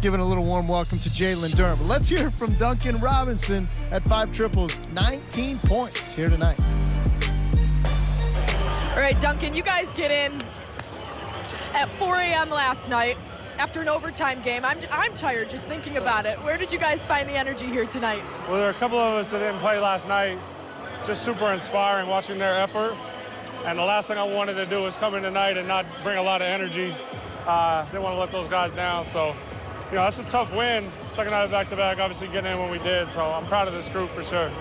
giving a little warm welcome to Jalen Durham. But let's hear from Duncan Robinson at 5 triples, 19 points here tonight. All right, Duncan, you guys get in at 4 a.m. last night after an overtime game. I'm tired just thinking about it. Where did you guys find the energy here tonight? Well, there are a couple of us that didn't play last night. Just super inspiring watching their effort. And the last thing I wanted to do was come in tonight and not bring a lot of energy. Didn't want to let those guys down. So, you know, that's a tough win. Second night of back-to-back, obviously getting in when we did. So I'm proud of this group for sure.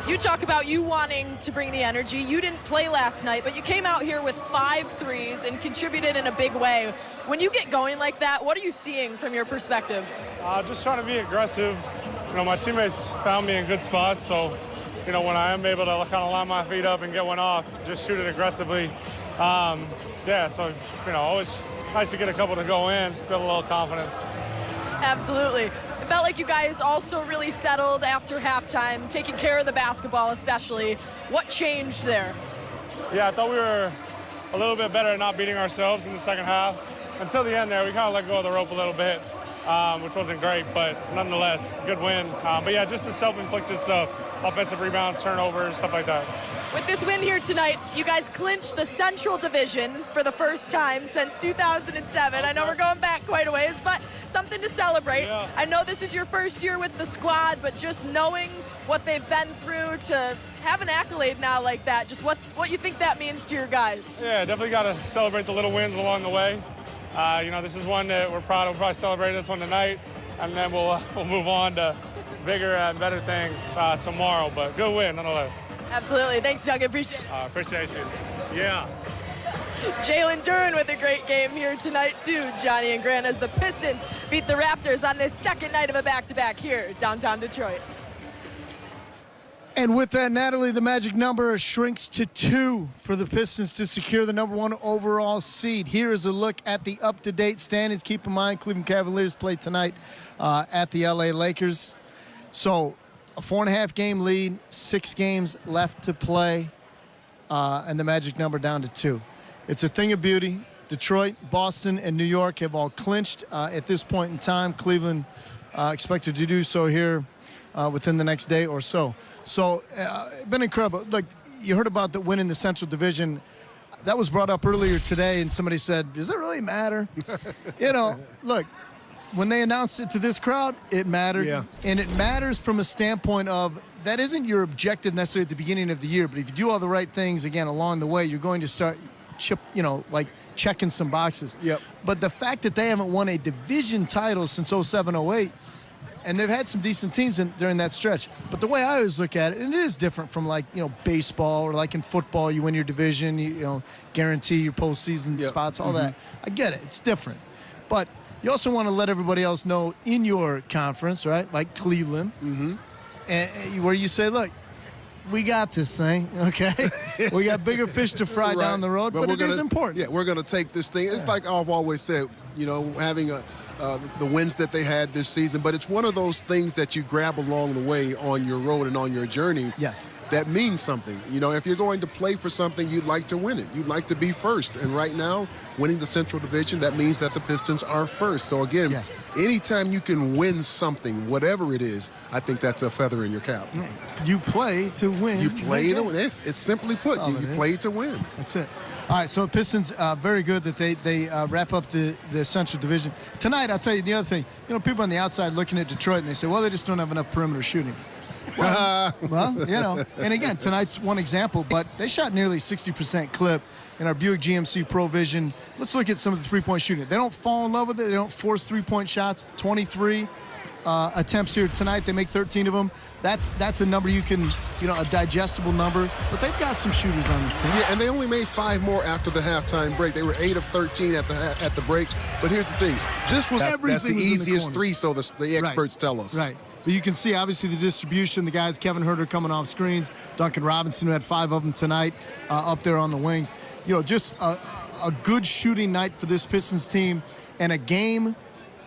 You talk about you wanting to bring the energy. You didn't play last night, but you came out here with 5 threes and contributed in a big way. When you get going like that, what are you seeing from your perspective? Just trying to be aggressive. You know, my teammates found me in good spots, so, you know, when I am able to kind of line my feet up and get one off, just shoot it aggressively. Yeah, so, you know, always nice to get a couple to go in, feel a little confidence. Absolutely. It felt like you guys also really settled after halftime, taking care of the basketball especially. What changed there? Yeah, I thought we were a little bit better at not beating ourselves in the second half. Until the end there, we kind of let go of the rope a little bit, which wasn't great, but nonetheless, good win. But yeah, just the self-inflicted stuff, offensive rebounds, turnovers, stuff like that. With this win here tonight, you guys clinched the Central Division for the first time since 2007. I know we're going back quite a ways, but something to celebrate. Yeah. I know this is your first year with the squad, but just knowing what they've been through to have an accolade now like that, just what you think that means to your guys? Yeah, definitely got to celebrate the little wins along the way. You know, this is one that we're proud of. We'll probably celebrate this one tonight, and then we'll move on to bigger and better things tomorrow. But good win, nonetheless. Absolutely. Thanks, Doug. I appreciate it. Appreciate you. Yeah. Jalen Durham with a great game here tonight, too. Johnny and Grant as the Pistons beat the Raptors on this second night of a back-to-back here downtown Detroit. And with that, Natalie, the magic number shrinks to 2 for the Pistons to secure the #1 overall seed. Here is a look at the up-to-date standings. Keep in mind, Cleveland Cavaliers play tonight at the LA Lakers. So a 4.5 game lead, 6 games left to play, and the magic number down to 2. It's a thing of beauty. Detroit, Boston, and New York have all clinched at this point in time. Cleveland expected to do so here within the next day or so. So, been incredible. Look, you heard about the win in the Central Division. That was brought up earlier today, and somebody said, does it really matter? You know, look, when they announced it to this crowd, it mattered. Yeah. And it matters from a standpoint of that isn't your objective necessarily at the beginning of the year, but if you do all the right things, again, along the way, you're going to start, checking some boxes. Yep. But the fact that they haven't won a division title since 07-08, and they've had some decent teams during that stretch. But the way I always look at it, and it is different from baseball or like in football, you win your division, you guarantee your postseason spots, all that. I get it. It's different. But you also want to let everybody else know in your conference, right, like Cleveland, and where you say, look, we got this thing, okay? We got bigger fish to fry down the road, but it is important. Yeah, we're going to take this thing. It's like I've always said, having the wins that they had this season, but it's one of those things that you grab along the way on your road and on your journey. Yeah. That means something. If you're going to play for something, you'd like to win it. You'd like to be first. And right now, winning the Central Division, that means that the Pistons are first. So again, anytime you can win something, whatever it is, I think that's a feather in your cap. You play to win. You play to win. It's simply put, you play to win. That's it. All right, so Pistons, very good that they wrap up the Central Division. Tonight, I'll tell you the other thing. People on the outside looking at Detroit, and they say, well, they just don't have enough perimeter shooting. Well, and again, tonight's one example, but they shot nearly 60% clip in our Buick GMC Pro Vision. Let's look at some of the three-point shooting. They don't fall in love with it. They don't force three-point shots. 23 attempts here tonight. They make 13 of them. That's a number you can, a digestible number. But they've got some shooters on this team. Yeah, and they only made 5 more after the halftime break. They were 8 of 13 at the break. But here's the thing. That's the easiest three, so the experts tell us. Right. But you can see, obviously, the distribution. The guys, Kevin Huerter coming off screens. Duncan Robinson, who had 5 of them tonight, up there on the wings. Just a good shooting night for this Pistons team, and a game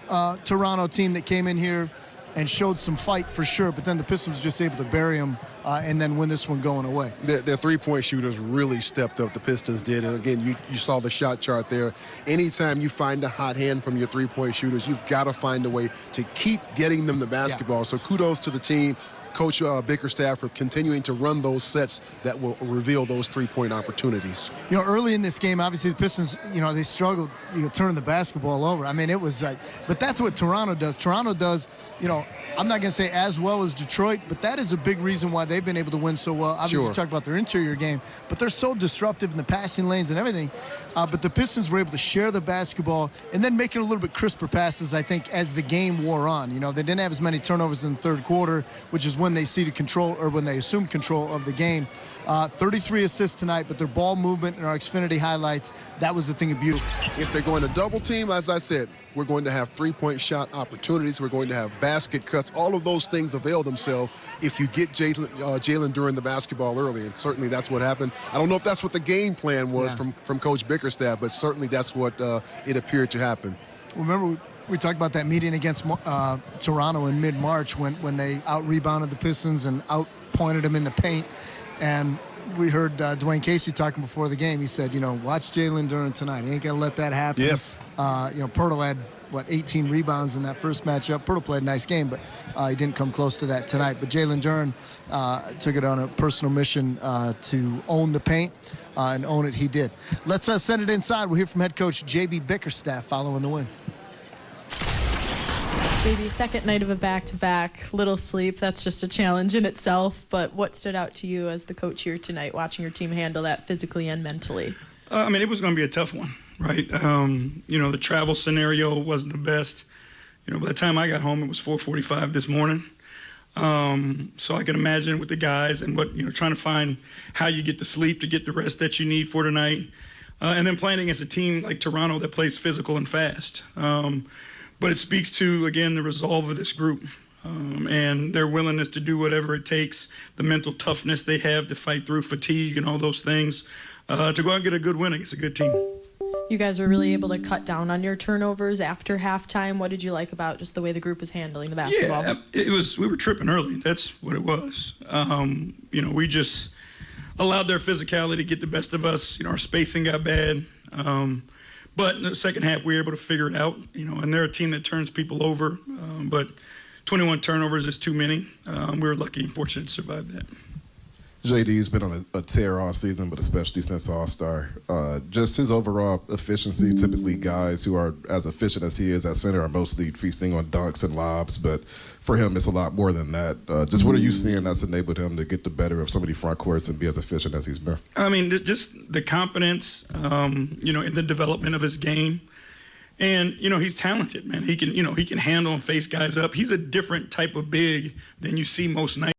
Toronto team that came in here and showed some fight for sure, but then the Pistons were just able to bury them and then win this one going away. Their three-point shooters really stepped up, the Pistons did. And again, you saw the shot chart there. Anytime you find a hot hand from your three-point shooters, you've got to find a way to keep getting them the basketball. Yeah. So kudos to the team. Coach Bickerstaff for continuing to run those sets that will reveal those three-point opportunities. You know, early in this game, obviously the Pistons, you know, they struggled turning the basketball over. I mean, it was like, but that's what Toronto does. Toronto does, you know, I'm not going to say as well as Detroit, but that is a big reason why they've been able to win so well. Obviously, you talk about their interior game, but they're so disruptive in the passing lanes and everything. But the Pistons were able to share the basketball and then make it a little bit crisper passes, I think, as the game wore on. You know, they didn't have as many turnovers in the third quarter, which is when they ceded control, or when they assumed control of the game. 33 assists tonight, but their ball movement and our Xfinity highlights, that was the thing of beauty. If they're going to double team, as I said, we're going to have three-point shot opportunities. We're going to have basket cuts. All of those things avail themselves if you get Jalen during the basketball early, and certainly that's what happened. I don't know if that's what the game plan was from Coach Bickerstaff, but certainly that's what it appeared to happen. Remember, we talked about that meeting against Toronto in mid-March when they out-rebounded the Pistons and out-pointed them in the paint. And we heard Dwayne Casey talking before the game. He said, you know, watch Jalen Duren tonight. He ain't going to let that happen. Yes. You know, Pirtle had, 18 rebounds in that first matchup. Pirtle played a nice game, but he didn't come close to that tonight. But Jalen Duren took it on a personal mission to own the paint, and own it he did. Let's send it inside. We'll hear from head coach J.B. Bickerstaff following the win. JB, second night of a back-to-back, little sleep, that's just a challenge in itself, but what stood out to you as the coach here tonight, watching your team handle that physically and mentally? I mean, it was going to be a tough one, right? You know, the travel scenario wasn't the best. You know, by the time I got home, it was 4:45 this morning. So I can imagine with the guys and trying to find how you get the sleep to get the rest that you need for tonight. And then playing against a team like Toronto that plays physical and fast. But it speaks to, again, the resolve of this group and their willingness to do whatever it takes, the mental toughness they have to fight through fatigue and all those things, to go out and get a good win against a good team. You guys were really able to cut down on your turnovers after halftime. What did you like about just the way the group was handling the basketball? Yeah, we were tripping early. That's what it was. You know, we just allowed their physicality to get the best of us. You know, our spacing got bad. But in the second half, we were able to figure it out, you know, and they're a team that turns people over. But 21 turnovers is too many. We were lucky and fortunate to survive that. JD's been on a tear all season, but especially since All-Star. Just his overall efficiency, typically guys who are as efficient as he is at center are mostly feasting on dunks and lobs, but for him, it's a lot more than that. Just what are you seeing that's enabled him to get the better of some of the front courts and be as efficient as he's been? I mean, just the confidence, you know, in the development of his game. And, you know, he's talented, man. He can handle and face guys up. He's a different type of big than you see most nights.